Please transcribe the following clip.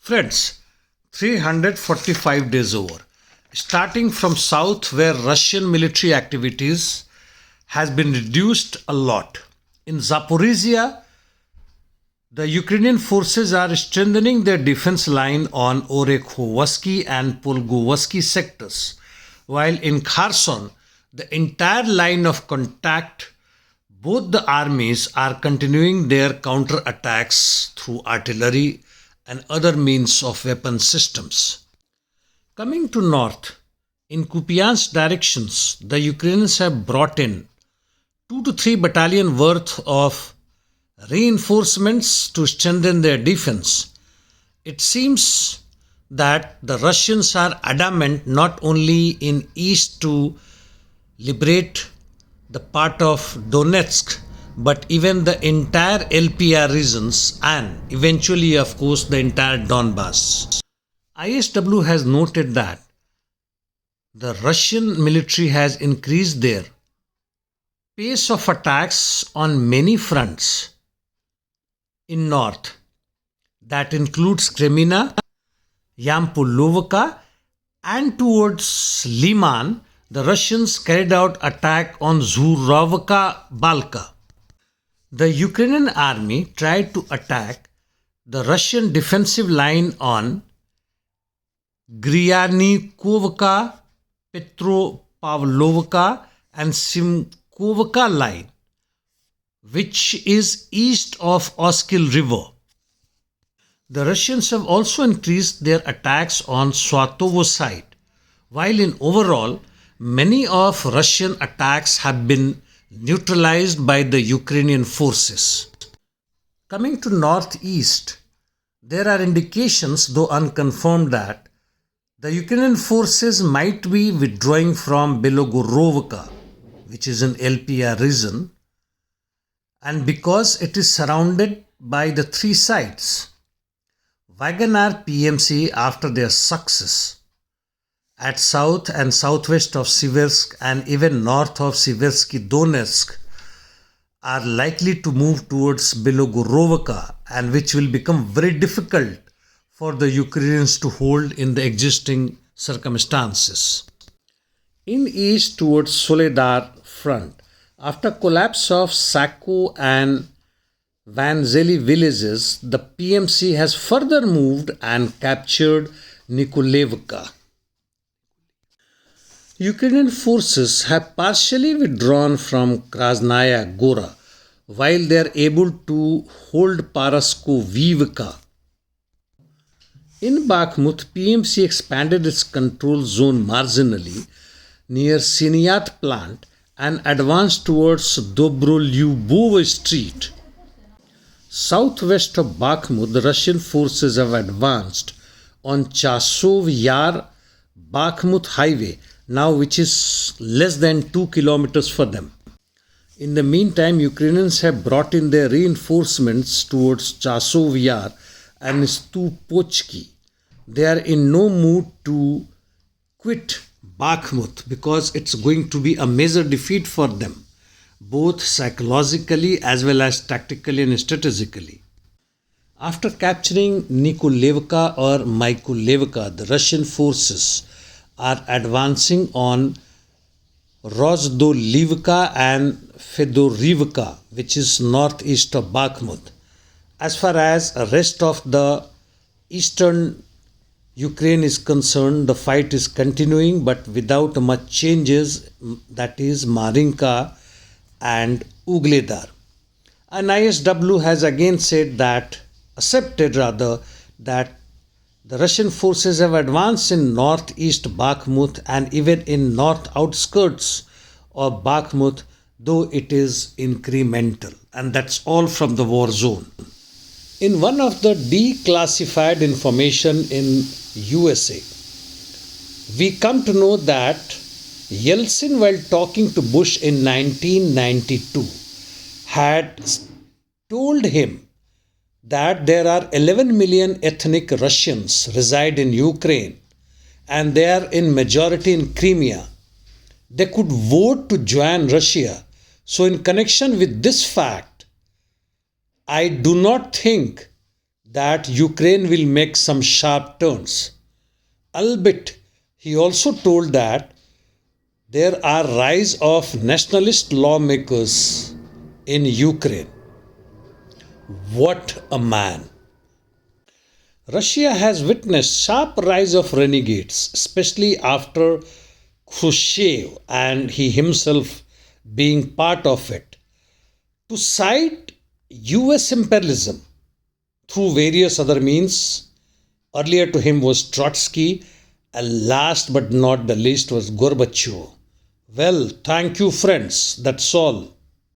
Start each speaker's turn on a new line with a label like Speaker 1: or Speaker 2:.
Speaker 1: Friends, 345 days over. Starting from south where Russian military activities has been reduced a lot. In Zaporizhia, the Ukrainian forces are strengthening their defense line on Orekhovsky and Polgovsky sectors, while in Kherson, the entire line of contact, both the armies are continuing their counter-attacks through artillery and other means of weapon systems. Coming to north, in Kupiansk directions, the Ukrainians have brought in 2 to 3 battalion worth of reinforcements to strengthen their defense. It seems that the Russians are adamant not only in east to liberate the part of Donetsk, but even the entire LPR regions and eventually, of course, the entire Donbass. ISW has noted that the Russian military has increased their pace of attacks on many fronts in north. That includes Kremina, Mykolaivka, and towards Liman, the Russians carried out attack on Zhuravka Balka. The Ukrainian army tried to attack the Russian defensive line on Gryanikovka, Petropavlovka and Simkovka line, which is east of Oskil River. The Russians have also increased their attacks on Swatovo side, while in overall, many of Russian attacks have been neutralized by the Ukrainian forces. Coming to northeast, there are indications, though unconfirmed, that the Ukrainian forces might be withdrawing from Belogorovka, which is an LPR region, and because it is surrounded by the three sides. Wagner PMC, after their success at south and southwest of Siversk and even north of Siversky Donetsk, are likely to move towards Belogorovka, and which will become very difficult for the Ukrainians to hold in the existing circumstances. In east towards Soledar front, after collapse of Sako and Vanzeli villages, the PMC has further moved and captured Mykolaivka. Ukrainian forces have partially withdrawn from Krasnaya Gora, while they are able to hold Parasko-Vivka. In Bakhmut, PMC expanded its control zone marginally near Sinyat plant and advanced towards Dobrolyubov Street. Southwest of Bakhmut, the Russian forces have advanced on Chasov Yar Bakhmut highway, now which is less than 2 kilometers for them. In the meantime, Ukrainians have brought in their reinforcements towards Chasov Yar and Stupochki. They are in no mood to quit Bakhmut because it's going to be a major defeat for them, both psychologically as well as tactically and strategically. After capturing Mykolaivka or Mykolaivka, the Russian forces are advancing on Rozdolivka and Fedorivka, which is northeast of Bakhmut. As far as the rest of the eastern Ukraine is concerned, the fight is continuing but without much changes, that is Marinka and Ugledar. And ISW has again said that, accepted rather, that the Russian forces have advanced in northeast Bakhmut and even in north outskirts of Bakhmut, though it is incremental. And that's all from the war zone. In one of the declassified information in USA, we come to know that Yeltsin, while talking to Bush in 1992, had told him that there are 11 million ethnic Russians reside in Ukraine and they are in majority in Crimea. They could vote to join Russia. So in connection with this fact, I do not think that Ukraine will make some sharp turns. Albeit, he also told that there are rise of nationalist lawmakers in Ukraine. What a man! Russia has witnessed sharp rise of renegades, especially after Khrushchev and he himself being part of it. To cite US imperialism through various other means, earlier to him was Trotsky, and last but not the least was Gorbachev. Well, thank you, friends. That's all.